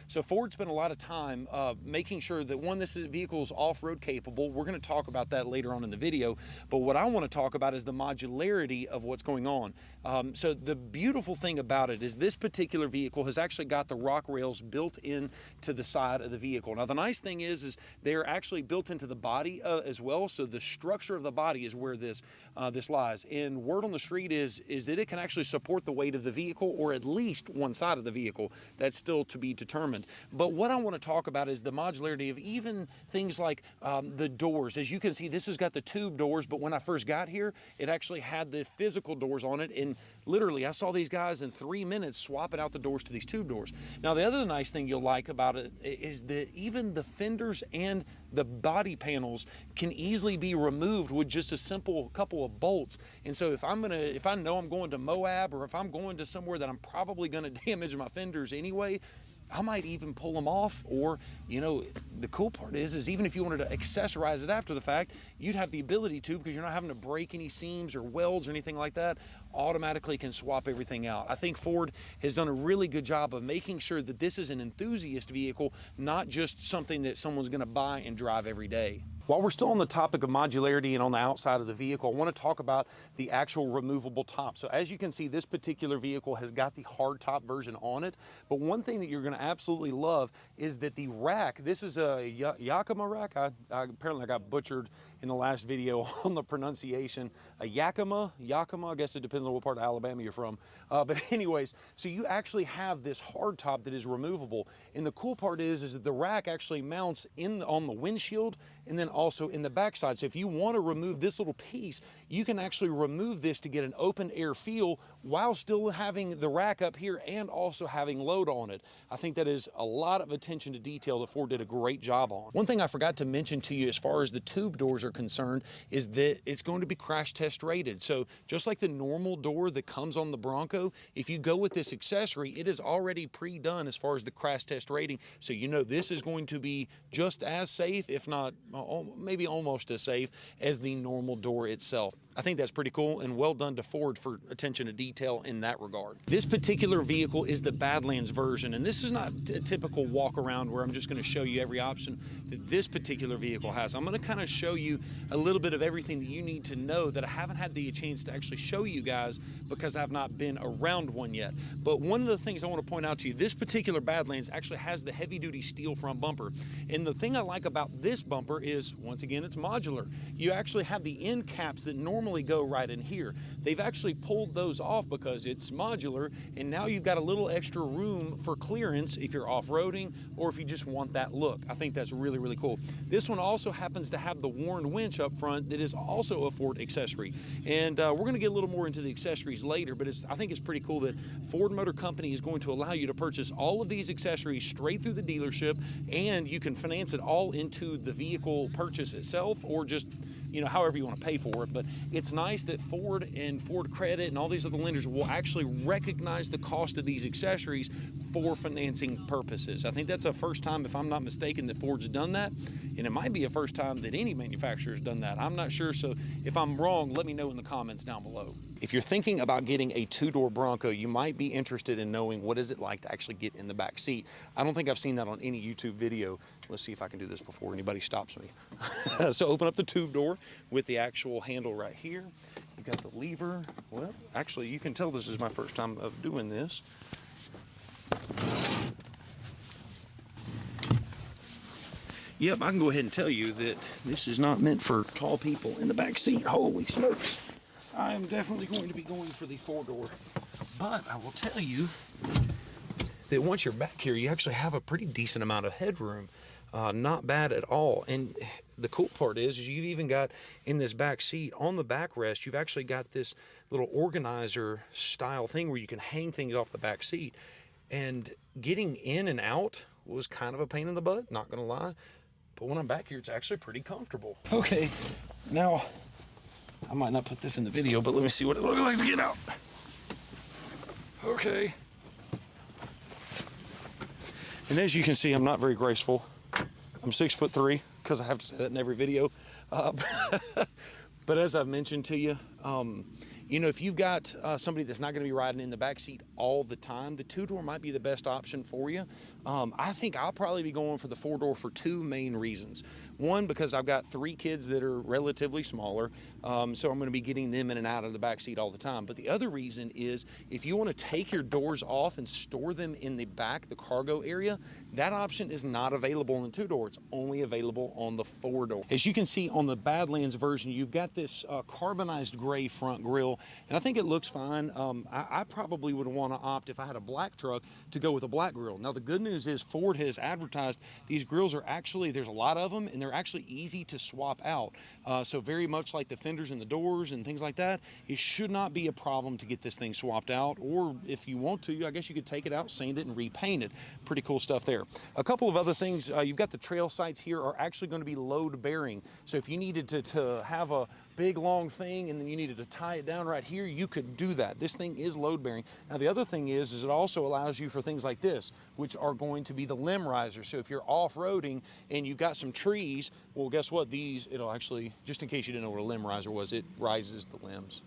So Ford spent a lot of time making sure that, one, this vehicle is off-road capable. We're going to talk about that later on in the video, but what I want to talk about is the modularity of what's going on. So the beautiful thing about it is this particular vehicle has actually got the rock rails built into the side of the vehicle. Now the nice thing is they're actually built into the body as well, so the structure of the body is where this lies. And word on the street is that it can actually support the weight of the vehicle, or at least one side of the vehicle. That's still to be determined. But what I want to talk about is the modularity of even things like the doors. As you can see, this has got the tube doors, but when I first got here, it actually had the physical doors on it, and literally I saw these guys in 3 minutes swapping out the doors to these tube doors. Now the other nice thing you'll like about it is that even the fenders and the body panels can easily be removed with just a simple couple of bolts. And so if I know I'm going to Moab, or if I'm going to somewhere that I'm probably going to damage my fenders anyway, I might even pull them off. Or, you know, the cool part is even if you wanted to accessorize it after the fact, you'd have the ability to, because you're not having to break any seams or welds or anything like that. Automatically can swap everything out. I think Ford has done a really good job of making sure that this is an enthusiast vehicle, not just something that someone's going to buy and drive every day. While we're still on the topic of modularity and on the outside of the vehicle, I want to talk about the actual removable top. So as you can see, this particular vehicle has got the hard top version on it. But one thing that you're going to absolutely love is that the rack, this is a Yakima rack. Apparently I got butchered in the last video on the pronunciation. A Yakima, I guess it depends on what part of Alabama you're from. But anyways, so you actually have this hard top that is removable. And the cool part is that the rack actually mounts on the windshield and then also in the backside. So if you want to remove this little piece, you can actually remove this to get an open air feel while still having the rack up here and also having load on it. I think that is a lot of attention to detail that Ford did a great job on. One thing I forgot to mention to you as far as the tube doors are concerned is that it's going to be crash test rated. So just like the normal door that comes on the Bronco, if you go with this accessory, it is already pre-done as far as the crash test rating. So you know this is going to be just as safe, if not maybe almost as safe as the normal door itself. I think that's pretty cool, and well done to Ford for attention to detail in that regard. This particular vehicle is the Badlands version, and this is not a typical walk around where I'm just going to show you every option that this particular vehicle has. I'm going to kind of show you a little bit of everything that you need to know that I haven't had the chance to actually show you guys because I've not been around one yet. But one of the things I want to point out to you, this particular Badlands actually has the heavy-duty steel front bumper. And the thing I like about this bumper is, once again, it's modular. You actually have the end caps that normally go right in here. They've actually pulled those off because it's modular, and now you've got a little extra room for clearance if you're off-roading or if you just want that look. I think that's really, really cool. This one also happens to have the Warn winch up front that is also a Ford accessory. And we're going to get a little more into the accessories later, but I think it's pretty cool that Ford Motor Company is going to allow you to purchase all of these accessories straight through the dealership, and you can finance it all into the vehicle purchase itself, or just, you know, however you want to pay for it. But it's nice that Ford and Ford Credit and all these other lenders will actually recognize the cost of these accessories for financing purposes. I think that's the first time, if I'm not mistaken, that Ford's done that, and it might be a first time that any manufacturer has done that. I'm not sure, so if I'm wrong, let me know in the comments down below. If you're thinking about getting a two-door Bronco, you might be interested in knowing what is it like to actually get in the back seat. I don't think I've seen that on any YouTube video. Let's see if I can do this before anybody stops me. So open up the tube door with the actual handle right here. You got the lever. Well, actually, you can tell this is my first time of doing this. Yep, I can go ahead and tell you that this is not meant for tall people in the back seat. Holy smokes. I am definitely going to be going for the four-door. But I will tell you that once you're back here, you actually have a pretty decent amount of headroom. Not bad at all. And the cool part is you've even got in this back seat, on the backrest, you've actually got this little organizer style thing where you can hang things off the back seat. And getting in and out was kind of a pain in the butt, not gonna lie. But when I'm back here, it's actually pretty comfortable. Okay, now, I might not put this in the video, but let me see what it looks like to get out. Okay. And as you can see, I'm not very graceful. I'm 6'3", because I have to say that in every video. But as I've mentioned to you, You know, if you've got somebody that's not going to be riding in the back seat all the time, the two-door might be the best option for you. I think I'll probably be going for the four-door for two main reasons. One, because I've got three kids that are relatively smaller, so I'm going to be getting them in and out of the back seat all the time. But the other reason is if you want to take your doors off and store them in the back, the cargo area, that option is not available in the two-door. It's only available on the four-door. As you can see on the Badlands version, you've got this carbonized gray front grille, and I think it looks fine. I probably would want to opt, if I had a black truck, to go with a black grille. Now the good news is Ford has advertised these grills are actually, there's a lot of them, and they're actually easy to swap out. So very much like the fenders and the doors and things like that, it should not be a problem to get this thing swapped out, or if you want to, I guess you could take it out, sand it, and repaint it. Pretty cool stuff there. A couple of other things, you've got the trail sights here are actually going to be load bearing. So if you needed to have a big long thing and then you needed to tie it down right here, you could do that. This thing is load bearing. Now the other thing is it also allows you for things like this, which are going to be the limb risers. So if you're off-roading and you've got some trees, well, guess what? It'll actually, just in case you didn't know what a limb riser was, it rises the limbs.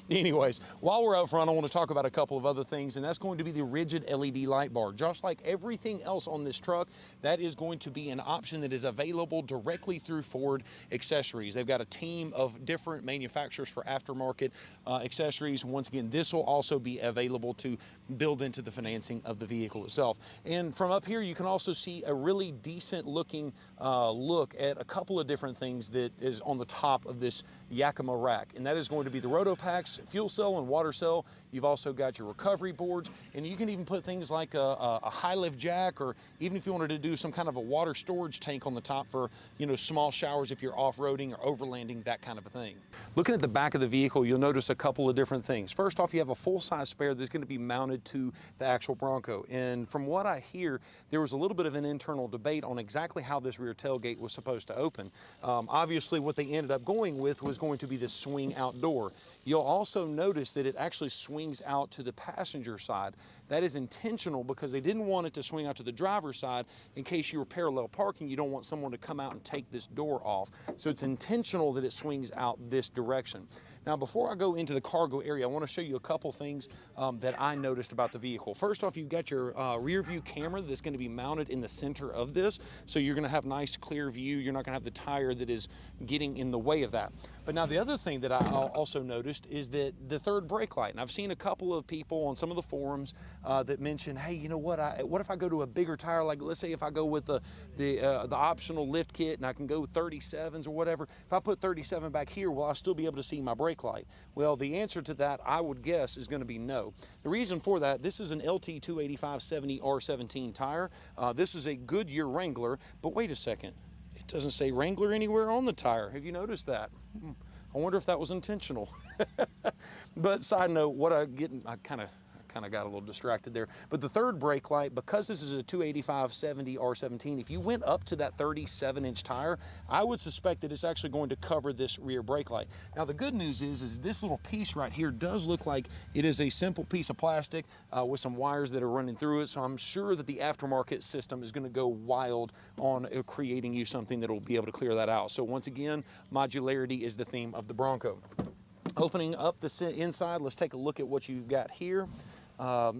Anyways, while we're out front, I want to talk about a couple of other things, and that's going to be the rigid LED light bar. Just like everything else on this truck, that is going to be an option that is available directly through Ford Accessories. They've got a team of different manufacturers for aftermarket accessories. Once again, this will also be available to build into the financing of the vehicle itself. And from up here, you can also see a really decent looking look at a couple of different things that is on the top of this Yakima rack, and that is going to be the roto packs, fuel cell and water cell. You've also got your recovery boards, and you can even put things like a high lift jack, or even if you wanted to do some kind of a water storage tank on the top for, you know, small showers if you're off-roading or overlanding, that kind of a thing. Looking at the back of the vehicle, you'll notice a couple of different things. First off, you have a full-size spare that's going to be mounted to the actual Bronco, and from what I hear, there was a little bit of an internal debate on exactly how this rear tailgate was supposed to open. Obviously, what they ended up going with was going to be this swing out door. You'll also notice that it actually swings out to the passenger side. That is intentional because they didn't want it to swing out to the driver's side in case you were parallel parking. You don't want someone to come out and take this door off. So it's intentional that it swings out this direction. Now, before I go into the cargo area, I want to show you a couple things that I noticed about the vehicle. First off, you've got your rear view camera that's going to be mounted in the center of this. So you're going to have nice clear view. You're not going to have the tire that is getting in the way of that. But now the other thing that I also noticed is that the third brake light. And I've seen a couple of people on some of the forums that mention, hey, you know what? What if I go to a bigger tire? Like, let's say if I go with the optional lift kit and I can go 37s or whatever. If I put 37 back here, will I still be able to see my brake light? Well, the answer to that, I would guess, is going to be no. The reason for that, this is an LT 285/70 R17 tire. This is a Goodyear Wrangler, but wait a second. It doesn't say Wrangler anywhere on the tire. Have you noticed that? I wonder if that was intentional. But side note, I kind of got a little distracted there. But the third brake light, because this is a 285/70 R17, if you went up to that 37-inch tire, I would suspect that it's actually going to cover this rear brake light. Now, the good news is this little piece right here does look like it is a simple piece of plastic with some wires that are running through it. So I'm sure that the aftermarket system is going to go wild on creating you something that will be able to clear that out. So once again, modularity is the theme of the Bronco. Opening up the inside, let's take a look at what you've got here.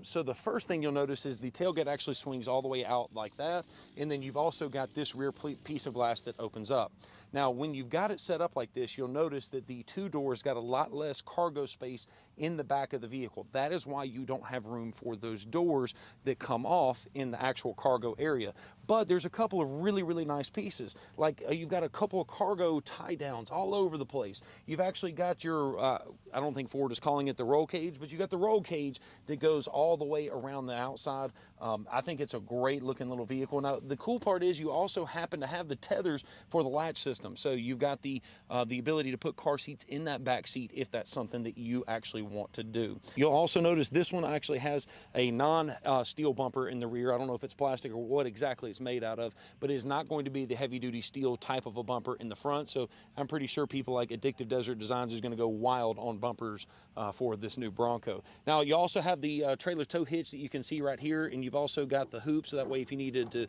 So the first thing you'll notice is the tailgate actually swings all the way out like that, and then you've also got this rear piece of glass that opens up. Now, when you've got it set up like this, you'll notice that the two doors got a lot less cargo space in the back of the vehicle. That is why you don't have room for those doors that come off in the actual cargo area. But there's a couple of really, really nice pieces. Like you've got a couple of cargo tie downs all over the place. You've actually got your, I don't think Ford is calling it the roll cage, but you got the roll cage that goes all the way around the outside. I think it's a great looking little vehicle. Now, the cool part is you also happen to have the tethers for the latch system. So you've got the ability to put car seats in that back seat if that's something that you actually want to do. You'll also notice this one actually has a non-steel bumper in the rear. I don't know if it's plastic or what exactly it's made out of, but it is not going to be the heavy-duty steel type of a bumper in the front. So I'm pretty sure people like Addictive Desert Designs is going to go wild on bumpers for this new Bronco. Now, you also have the the trailer tow hitch that you can see right here, and you've also got the hoop, so that way if you needed to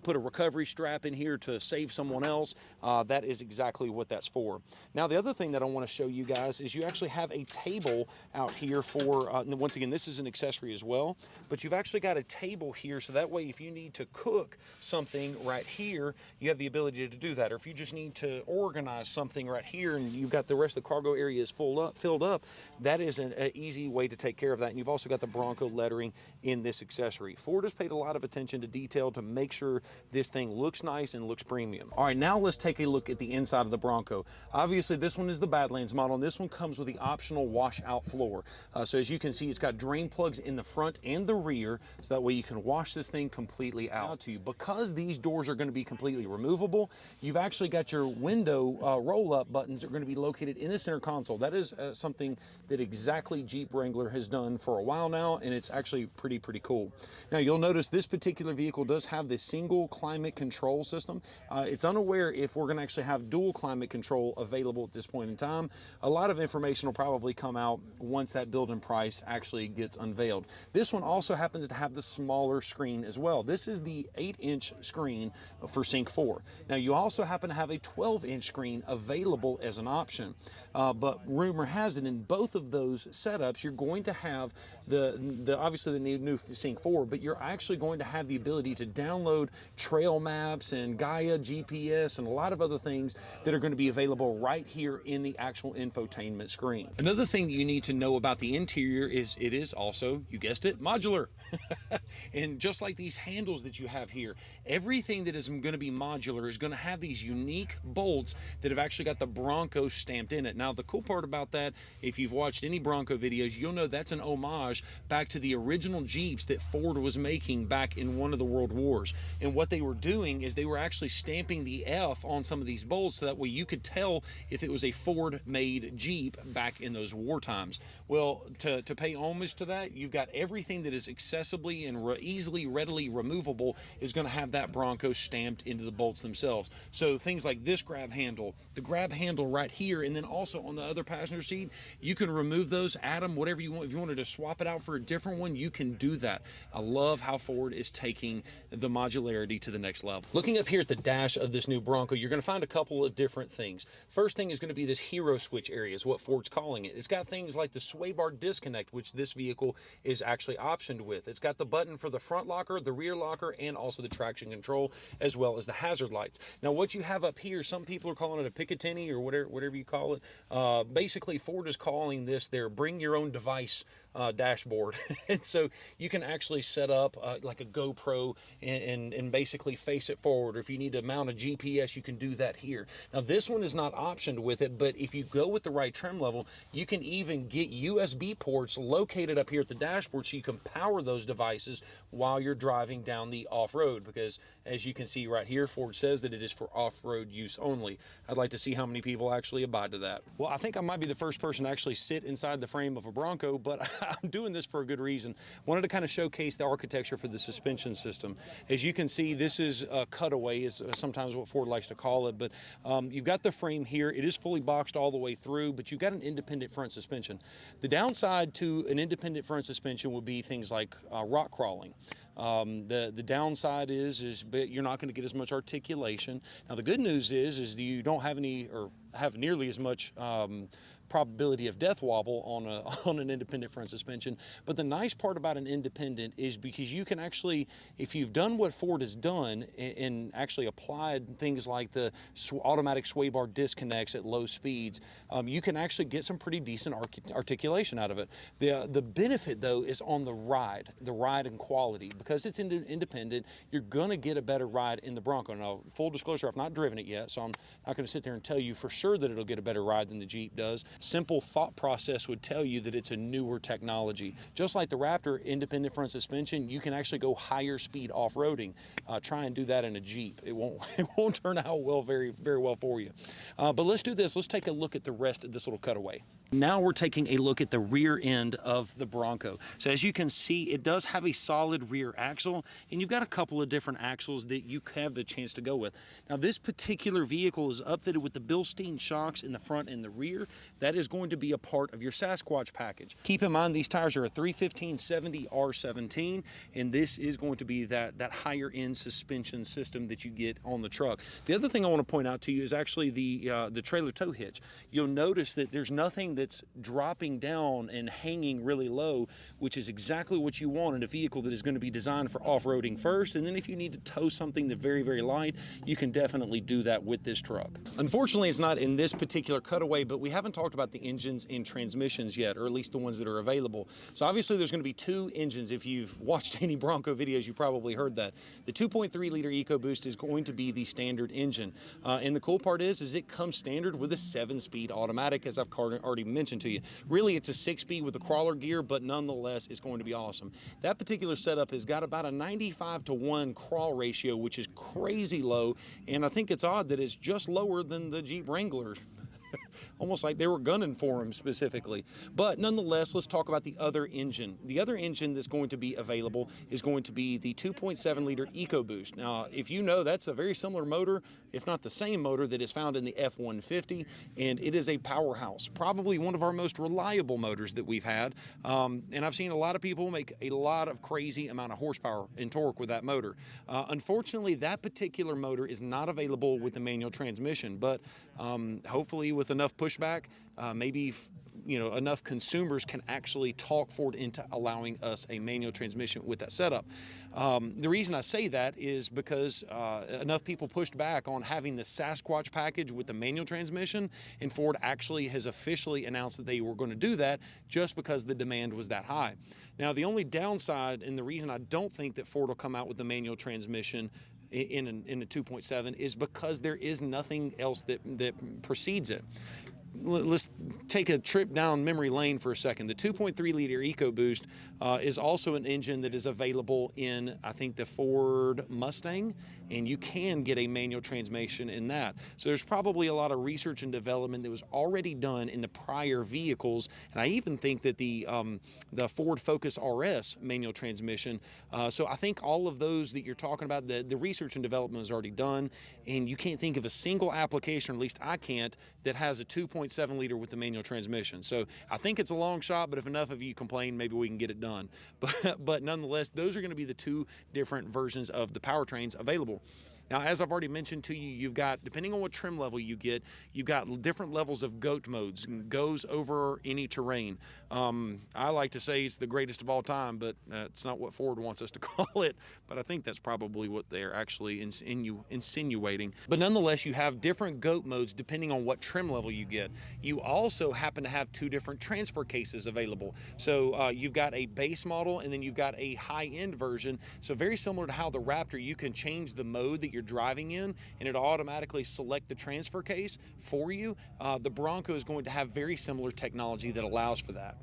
put a recovery strap in here to save someone else, that is exactly what that's for. Now, the other thing that I want to show you guys is you actually have a table out here for, once again, this is an accessory as well, but you've actually got a table here, so that way if you need to cook something right here, you have the ability to do that. Or if you just need to organize something right here and you've got the rest of the cargo area is filled up, that is an easy way to take care of that. And you've also got the Bronco lettering in this accessory. Ford has paid a lot of attention to detail to make sure this thing looks nice and looks premium. All right, now let's take a look at the inside of the Bronco. Obviously, this one is the Badlands model, and this one comes with the optional washout floor. So as you can see, it's got drain plugs in the front and the rear, so that way you can wash this thing completely out to you. Because these doors are going to be completely removable, you've actually got your window roll-up buttons that are going to be located in the center console. That is something that exactly Jeep Wrangler has done for a while now, and it's actually pretty cool. Now, you'll notice this particular vehicle does have this single climate control system. It's unaware if we're going to actually have dual climate control available at this point in time. A lot of information will probably come out once that build-in price actually gets unveiled. This one also happens to have the smaller screen as well. This is the 8-inch screen for Sync 4. Now, you also happen to have a 12-inch screen available as an option, but rumor has it in both of those setups you're going to have obviously the new Sync 4, but you're actually going to have the ability to download trail maps and Gaia GPS and a lot of other things that are going to be available right here in the actual infotainment screen. Another thing that you need to know about the interior is it is also, you guessed it, modular. And just like these handles that you have here, everything that is going to be modular is going to have these unique bolts that have actually got the Bronco stamped in it. Now, the cool part about that, if you've watched any Bronco videos, you'll know that's an homage back to the original Jeeps that Ford was making back in one of the World Wars. And what they were doing is they were actually stamping the F on some of these bolts, so that way you could tell if it was a Ford-made Jeep back in those war times. Well, to pay homage to that, you've got everything that is accessibly and easily, readily removable is going to have that Bronco stamped into the bolts themselves. So things like this grab handle, the grab handle right here, and then also on the other passenger seat, you can remove those, add them, whatever you want. If you wanted to swap it out for a different one, you can do that. I love how Ford is taking the modularity to the next level. Looking up here at the dash of this new Bronco, you're going to find a couple of different things. First thing is going to be this hero switch area, is what Ford's calling it. It's got things like the sway bar disconnect, which this vehicle is actually optioned with. It's got the button for the front locker, the rear locker, and also the traction control, as well as the hazard lights. Now, what you have up here, some people are calling it a Picatinny or whatever you call it. Basically, Ford is calling this their bring your own device dashboard. And so you can actually set up like a GoPro and basically face it forward. Or if you need to mount a GPS, you can do that here. Now, this one is not optioned with it, but if you go with the right trim level, you can even get USB ports located up here at the dashboard so you can power those devices while you're driving down the off-road, because as you can see right here, Ford says that it is for off-road use only. I'd like to see how many people actually abide to that. Well, I think I might be the first person to actually sit inside the frame of a Bronco, but I'm doing this for a good reason. Wanted to kind of showcase the architecture for the suspension system. As you can see, this is a cutaway, is sometimes what Ford likes to call it, but you've got the frame here. It is fully boxed all the way through, but you've got an independent front suspension. The downside to an independent front suspension would be things like rock crawling. The downside is you're not going to get as much articulation. Now, the good news is that you don't have any, or have nearly as much probability of death wobble on an independent front suspension. But the nice part about an independent is because you can actually, if you've done what Ford has done and actually applied things like the automatic sway bar disconnects at low speeds, you can actually get some pretty decent articulation out of it. The benefit, though, is on the ride and quality. Because it's independent, you're going to get a better ride in the Bronco. Now, full disclosure, I've not driven it yet, so I'm not going to sit there and tell you for sure that it'll get a better ride than the Jeep does. Simple thought process would tell you that it's a newer technology. Just like the Raptor independent front suspension, you can actually go higher speed off-roading. Try and do that in a Jeep. It won't turn out well, very well for you. But let's do this. Let's take a look at the rest of this little cutaway. Now we're taking a look at the rear end of the Bronco. So as you can see, it does have a solid rear axle, and you've got a couple of different axles that you have the chance to go with. Now this particular vehicle is upfitted with the Bilstein shocks in the front and the rear. That is going to be a part of your Sasquatch package. Keep in mind these tires are a 315/70 R17, and this is going to be that higher end suspension system that you get on the truck. The other thing I want to point out to you is actually the trailer tow hitch. You'll notice that there's nothing that's dropping down and hanging really low, which is exactly what you want in a vehicle that is going to be designed for off-roading first. And then if you need to tow something that's very, very light, you can definitely do that with this truck. Unfortunately, it's not in this particular cutaway, but we haven't talked about the engines and transmissions yet, or at least the ones that are available. So obviously there's going to be two engines. If you've watched any Bronco videos, you probably heard that. The 2.3 liter EcoBoost is going to be the standard engine. And the cool part is it comes standard with a 7-speed automatic, as I've already mentioned to you. Really, it's a 6-speed with a crawler gear, but nonetheless, it's going to be awesome. That particular setup has got about a 95-to-1 crawl ratio, which is crazy low, and I think it's odd that it's just lower than the Jeep Wrangler. Almost like they were gunning for him specifically. But nonetheless, let's talk about the other engine. The other engine that's going to be available is going to be the 2.7 liter EcoBoost. Now, if you know, that's a very similar motor, if not the same motor that is found in the F-150, and it is a powerhouse. Probably one of our most reliable motors that we've had. And I've seen a lot of people make a lot of crazy amount of horsepower and torque with that motor. Unfortunately, that particular motor is not available with the manual transmission, but hopefully with enough pushback, maybe enough consumers can actually talk Ford into allowing us a manual transmission with that setup. The reason I say that is because enough people pushed back on having the Sasquatch package with the manual transmission, and Ford actually has officially announced that they were going to do that just because the demand was that high. Now, the only downside, and the reason I don't think that Ford will come out with the manual transmission in a 2.7 is because there is nothing else that precedes it. Let's take a trip down memory lane for a second. The 2.3 liter EcoBoost is also an engine that is available in, I think, the Ford Mustang, and you can get a manual transmission in that. So there's probably a lot of research and development that was already done in the prior vehicles, and I even think that the Ford Focus RS manual transmission, so I think all of those that you're talking about, the research and development is already done, and you can't think of a single application, or at least I can't, that has a 2.7 liter with the manual transmission. So I think it's a long shot, but if enough of you complain, maybe we can get it done. But nonetheless, those are going to be the two different versions of the powertrains available. Now, as I've already mentioned to you, you've got, depending on what trim level you get, you've got different levels of GOAT modes, goes over any terrain. I like to say it's the greatest of all time, but it's not what Ford wants us to call it, but I think that's probably what they're actually insinuating. But nonetheless, you have different GOAT modes depending on what trim level you get. You also happen to have two different transfer cases available. So you've got a base model, and then you've got a high-end version. So very similar to how the Raptor, you can change the mode that you're driving in, and it'll automatically select the transfer case for you. The Bronco is going to have very similar technology that allows for that.